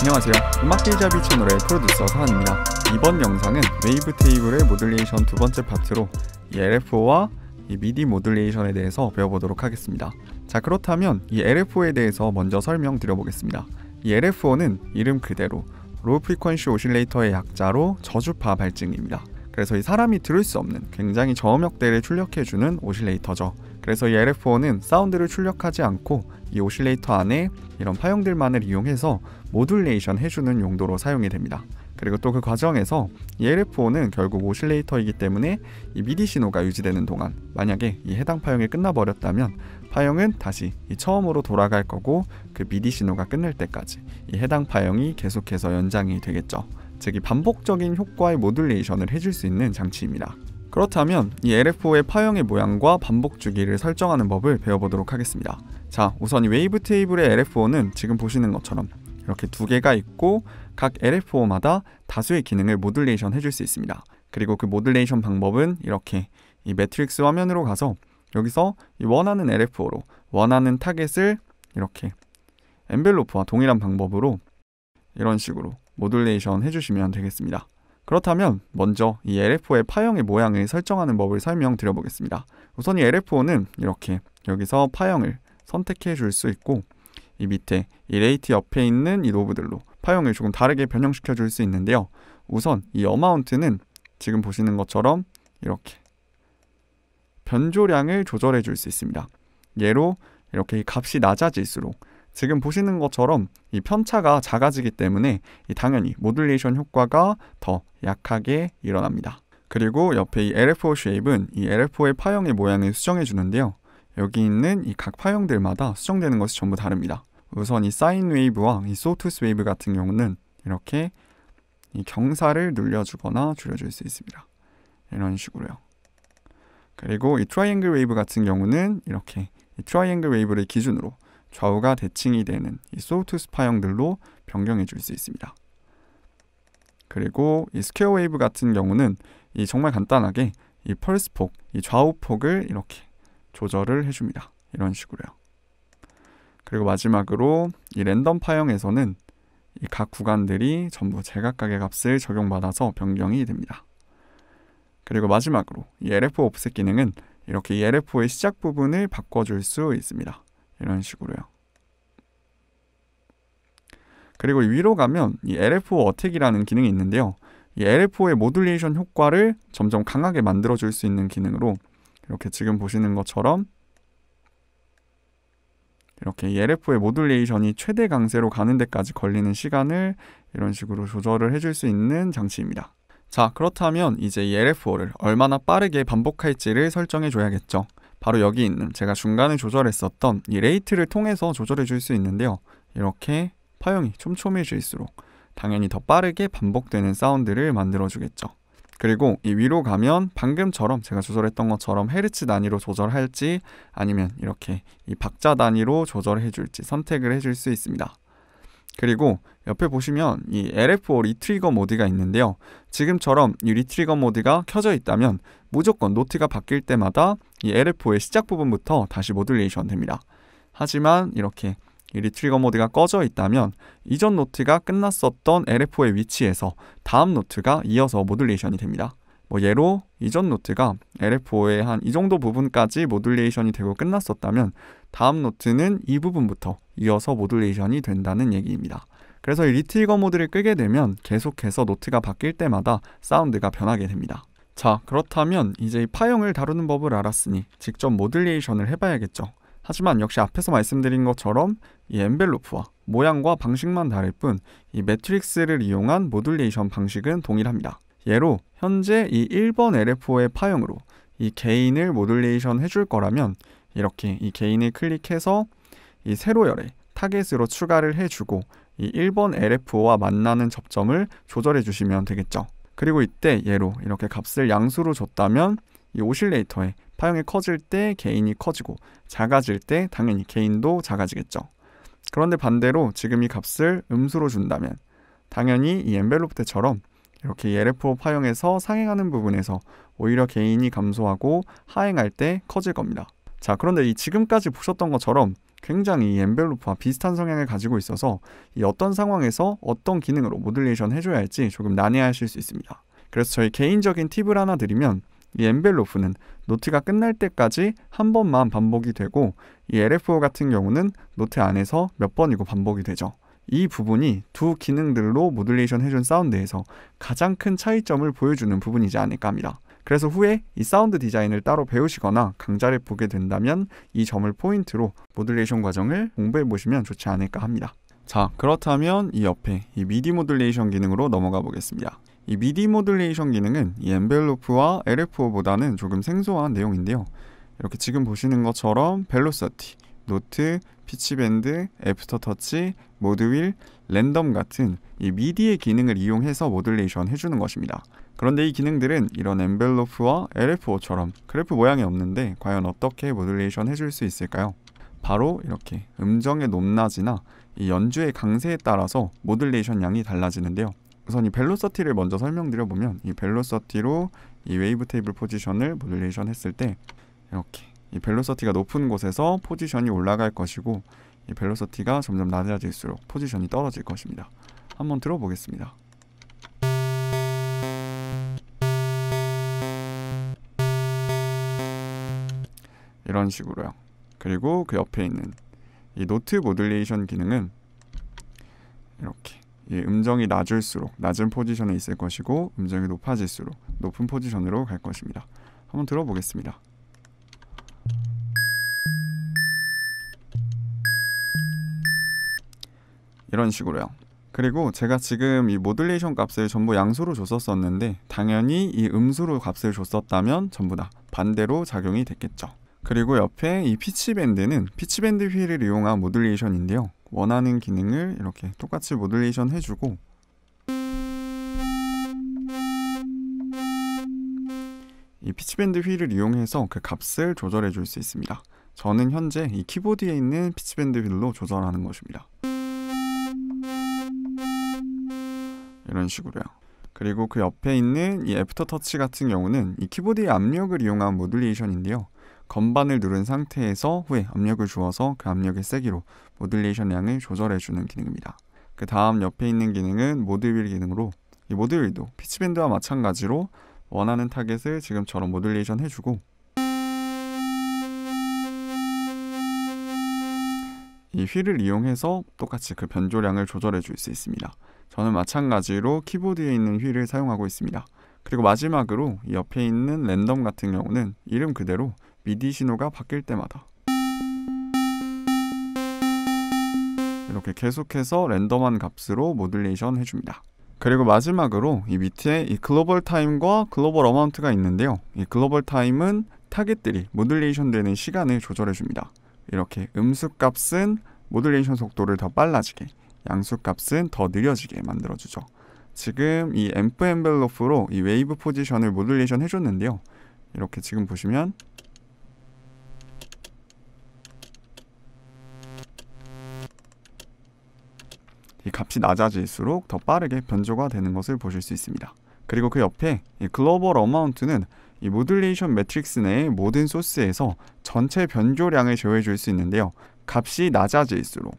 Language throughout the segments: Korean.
안녕하세요. 음악데이자비 채널의 프로듀서 서한입니다. 이번 영상은 웨이브 테이블의 모듈레이션 두 번째 파트로 이 LFO와 이 미디 모듈레이션에 대해서 배워보도록 하겠습니다. 자, 그렇다면 이 LFO에 대해서 먼저 설명드려 보겠습니다. 이 LFO는 이름 그대로 로우 프리퀀시 오실레이터의 약자로 저주파 발증입니다. 그래서 이 사람이 들을 수 없는 굉장히 저음역대를 출력해주는 오실레이터죠. 그래서 이 LFO는 사운드를 출력하지 않고 이 오실레이터 안에 이런 파형들만을 이용해서 모듈레이션 해주는 용도로 사용이 됩니다. 그리고 또 그 과정에서 이 LFO는 결국 오실레이터이기 때문에 이 미디 신호가 유지되는 동안 만약에 이 해당 파형이 끝나버렸다면 파형은 다시 이 처음으로 돌아갈 거고 그 미디 신호가 끝날 때까지 이 해당 파형이 계속해서 연장이 되겠죠. 즉 이 반복적인 효과의 모듈레이션을 해줄 수 있는 장치입니다. 그렇다면 이 LFO의 파형의 모양과 반복 주기를 설정하는 법을 배워보도록 하겠습니다. 자, 우선 이 웨이브 테이블의 LFO는 지금 보시는 것처럼 이렇게 두 개가 있고 각 LFO마다 다수의 기능을 모듈레이션 해줄 수 있습니다. 그리고 그 모듈레이션 방법은 이렇게 이 매트릭스 화면으로 가서 여기서 이 원하는 LFO로 원하는 타겟을 이렇게 엔벨로프와 동일한 방법으로 이런 식으로 모듈레이션 해주시면 되겠습니다. 그렇다면 먼저 이 LFO의 파형의 모양을 설정하는 법을 설명드려 보겠습니다. 우선 이 LFO는 이렇게 여기서 파형을 선택해 줄 수 있고 이 밑에 이 레이트 옆에 있는 이 노브들로 파형을 조금 다르게 변형시켜 줄 수 있는데요. 우선 이 어마운트는 지금 보시는 것처럼 이렇게 변조량을 조절해 줄 수 있습니다. 예로 이렇게 이 값이 낮아질수록 지금 보시는 것처럼 이 편차가 작아지기 때문에 당연히 모듈레이션 효과가 더 약하게 일어납니다. 그리고 옆에 이 LFO 쉐입은 이 LFO의 파형의 모양을 수정해 주는데요. 여기 있는 이 각 파형들마다 수정되는 것이 전부 다릅니다. 우선 이 사인 웨이브와 이 소투스 웨이브 같은 경우는 이렇게 이 경사를 늘려주거나 줄여줄 수 있습니다. 이런 식으로요. 그리고 이 트라이앵글 웨이브 같은 경우는 이렇게 이 트라이앵글 웨이브를 기준으로 좌우가 대칭이 되는 이 소투스 파형들로 변경해 줄 수 있습니다. 그리고 이 스퀘어 웨이브 같은 경우는 이 정말 간단하게 이 펄스 폭, 이 좌우 폭을 이렇게 조절을 해줍니다. 이런 식으로요. 그리고 마지막으로 이 랜덤 파형에서는 이 각 구간들이 전부 제각각의 값을 적용받아서 변경이 됩니다. 그리고 마지막으로 이 LFO 오프셋 기능은 이렇게 이 LFO의 시작 부분을 바꿔줄 수 있습니다. 이런 식으로요. 그리고 위로 가면 이 LFO 어택이라는 기능이 있는데요. 이 LFO의 모듈레이션 효과를 점점 강하게 만들어줄 수 있는 기능으로 이렇게 지금 보시는 것처럼 이렇게 이 LFO의 모듈레이션이 최대 강세로 가는 데까지 걸리는 시간을 이런 식으로 조절을 해줄 수 있는 장치입니다. 자, 그렇다면 이제 이 LFO를 얼마나 빠르게 반복할지를 설정해 줘야겠죠. 바로 여기 있는 제가 중간에 조절했었던 이 레이트를 통해서 조절해 줄 수 있는데요. 이렇게 파형이 촘촘해질수록 당연히 더 빠르게 반복되는 사운드를 만들어 주겠죠. 그리고 이 위로 가면 방금처럼 제가 조절했던 것처럼 헤르츠 단위로 조절할지 아니면 이렇게 이 박자 단위로 조절해 줄지 선택을 해줄 수 있습니다. 그리고 옆에 보시면 이 LFO 리트리거 모드가 있는데요. 지금처럼 이 리트리거 모드가 켜져 있다면 무조건 노트가 바뀔 때마다 이 LFO의 시작 부분부터 다시 모듈레이션 됩니다. 하지만 이렇게 이 리트리거 모드가 꺼져 있다면 이전 노트가 끝났었던 LFO의 위치에서 다음 노트가 이어서 모듈레이션이 됩니다. 예로 이전 노트가 LFO의 한 이 정도 부분까지 모듈레이션이 되고 끝났었다면 다음 노트는 이 부분부터 이어서 모듈레이션이 된다는 얘기입니다. 그래서 이 리트리거 모드를 끄게 되면 계속해서 노트가 바뀔 때마다 사운드가 변하게 됩니다. 자, 그렇다면 이제 이 파형을 다루는 법을 알았으니 직접 모듈레이션을 해봐야겠죠. 하지만 역시 앞에서 말씀드린 것처럼 이 엔벨로프와 모양과 방식만 다를 뿐 이 매트릭스를 이용한 모듈레이션 방식은 동일합니다. 예로 현재 이 1번 LFO의 파형으로 이 게인을 모듈레이션 해줄 거라면 이렇게 이 게인을 클릭해서 이 세로열에 타겟으로 추가를 해주고 이 1번 LFO와 만나는 접점을 조절해 주시면 되겠죠. 그리고 이때 예로 이렇게 값을 양수로 줬다면 이 오실레이터의 파형이 커질 때 게인이 커지고 작아질 때 당연히 게인도 작아지겠죠. 그런데 반대로 지금 이 값을 음수로 준다면 당연히 이 엔벨로프 때처럼 이렇게 이 LFO 파형에서 상행하는 부분에서 오히려 게인이 감소하고 하행할 때 커질 겁니다. 자, 그런데 이 지금까지 보셨던 것처럼 굉장히 이 엔벨로프와 비슷한 성향을 가지고 있어서 이 어떤 상황에서 어떤 기능으로 모듈레이션 해줘야 할지 조금 난해하실 수 있습니다. 그래서 저희 개인적인 팁을 하나 드리면 이 엔벨로프는 노트가 끝날 때까지 한 번만 반복이 되고 이 LFO 같은 경우는 노트 안에서 몇 번이고 반복이 되죠. 이 부분이 두 기능들로 모듈레이션 해준 사운드에서 가장 큰 차이점을 보여주는 부분이지 않을까 합니다. 그래서 후에 이 사운드 디자인을 따로 배우시거나 강좌를 보게 된다면 이 점을 포인트로 모듈레이션 과정을 공부해 보시면 좋지 않을까 합니다. 자, 그렇다면 이 옆에 이 미디 모듈레이션 기능으로 넘어가 보겠습니다. 이 미디 모듈레이션 기능은 이 엔벨로프와 LFO보다는 조금 생소한 내용인데요. 이렇게 지금 보시는 것처럼 벨로시티, 노트, 피치밴드, 애프터터치, 모드윌, 랜덤 같은 이 미디의 기능을 이용해서 모듈레이션 해주는 것입니다. 그런데 이 기능들은 이런 엔벨로프와 LFO처럼 그래프 모양이 없는데 과연 어떻게 모듈레이션 해줄 수 있을까요? 바로 이렇게 음정의 높낮이나 이 연주의 강세에 따라서 모듈레이션 양이 달라지는데요. 우선 이 벨로시티를 먼저 설명드려보면 이 벨로시티로 이 웨이브 테이블 포지션을 모듈레이션 했을 때 이렇게 이 벨로시티가 높은 곳에서 포지션이 올라갈 것이고 이 벨로시티가 점점 낮아질수록 포지션이 떨어질 것입니다. 한번 들어보겠습니다. 이런 식으로요. 그리고 그 옆에 있는 이 노트 모듈레이션 기능은 이렇게 이 음정이 낮을수록 낮은 포지션에 있을 것이고 음정이 높아질수록 높은 포지션으로 갈 것입니다. 한번 들어보겠습니다. 이런 식으로요. 그리고 제가 지금 이 모듈레이션 값을 전부 양수로 줬었는데 당연히 이 음수로 값을 줬었다면 전부 다 반대로 작용이 됐겠죠. 그리고 옆에 이 피치밴드는 피치밴드 휠을 이용한 모듈레이션인데요. 원하는 기능을 이렇게 똑같이 모듈레이션 해주고 이 피치밴드 휠을 이용해서 그 값을 조절해 줄 수 있습니다. 저는 현재 이 키보드에 있는 피치밴드 휠로 조절하는 것입니다. 이런 식으로요. 그리고 그 옆에 있는 이 애프터터치 같은 경우는 이 키보드의 압력을 이용한 모듈레이션인데요. 건반을 누른 상태에서 후에 압력을 주어서 그 압력의 세기로 모듈레이션 양을 조절해주는 기능입니다. 그 다음 옆에 있는 기능은 모드윌 기능으로 이 모드윌도 피치밴드와 마찬가지로 원하는 타겟을 지금처럼 모듈레이션 해주고 이 휠을 이용해서 똑같이 그 변조량을 조절해 줄 수 있습니다. 저는 마찬가지로 키보드에 있는 휠을 사용하고 있습니다. 그리고 마지막으로 이 옆에 있는 랜덤 같은 경우는 이름 그대로 미디 신호가 바뀔 때마다 이렇게 계속해서 랜덤한 값으로 모듈레이션 해줍니다. 그리고 마지막으로 이 밑에 이 글로벌 타임과 글로벌 어마운트가 있는데요. 이 글로벌 타임은 타겟들이 모듈레이션 되는 시간을 조절해줍니다. 이렇게 음수 값은 모듈레이션 속도를 더 빨라지게, 양수 값은 더 느려지게 만들어주죠. 지금 이 앰프 엔벨로프로 이 웨이브 포지션을 모듈레이션 해줬는데요. 이렇게 지금 보시면 이 값이 낮아질수록 더 빠르게 변조가 되는 것을 보실 수 있습니다. 그리고 그 옆에 이 글로벌 어마운트는 이 모듈레이션 매트릭스 내의 모든 소스에서 전체 변조량을 제어해 줄 수 있는데요. 값이 낮아질수록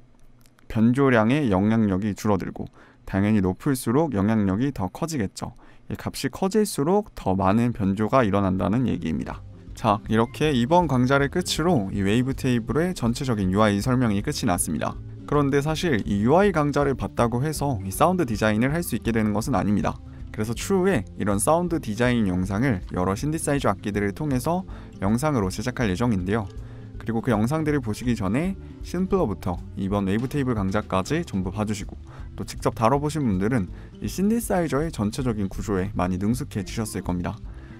변조량의 영향력이 줄어들고 당연히 높을수록 영향력이 더 커지겠죠. 이 값이 커질수록 더 많은 변조가 일어난다는 얘기입니다. 자, 이렇게 이번 강좌를 끝으로 이 웨이브 테이블의 전체적인 UI 설명이 끝이 났습니다. 그런데 사실 이 UI 강좌를 봤다고 해서 이 사운드 디자인을 할 수 있게 되는 것은 아닙니다. 그래서 추후에 이런 사운드 디자인 영상을 여러 신디사이저 악기들을 통해서 영상으로 제작할 예정인데요. 그리고 그 영상들을 보시기 전에 심플러부터 이번 웨이브 테이블 강좌까지 전부 봐주시고 또 직접 다뤄보신 분들은 이 신디사이저의 전체적인 구조에 많이 능숙해지셨을 겁니다.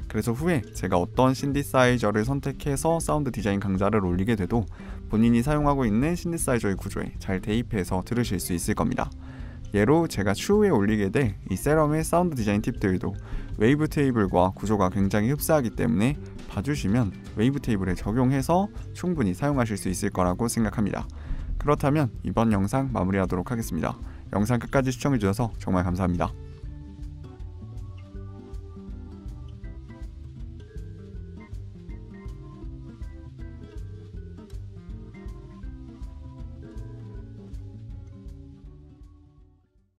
그래서 후에 제가 어떤 신디사이저를 선택해서 사운드 디자인 강좌를 올리게 돼도 본인이 사용하고 있는 신디사이저의 구조에 잘 대입해서 들으실 수 있을 겁니다. 예로 제가 추후에 올리게 될 이 세럼의 사운드 디자인 팁들도 웨이브 테이블과 구조가 굉장히 흡사하기 때문에 봐주시면 웨이브 테이블에 적용해서 충분히 사용하실 수 있을 거라고 생각합니다. 그렇다면 이번 영상 마무리하도록 하겠습니다. 영상 끝까지 시청해주셔서 정말 감사합니다.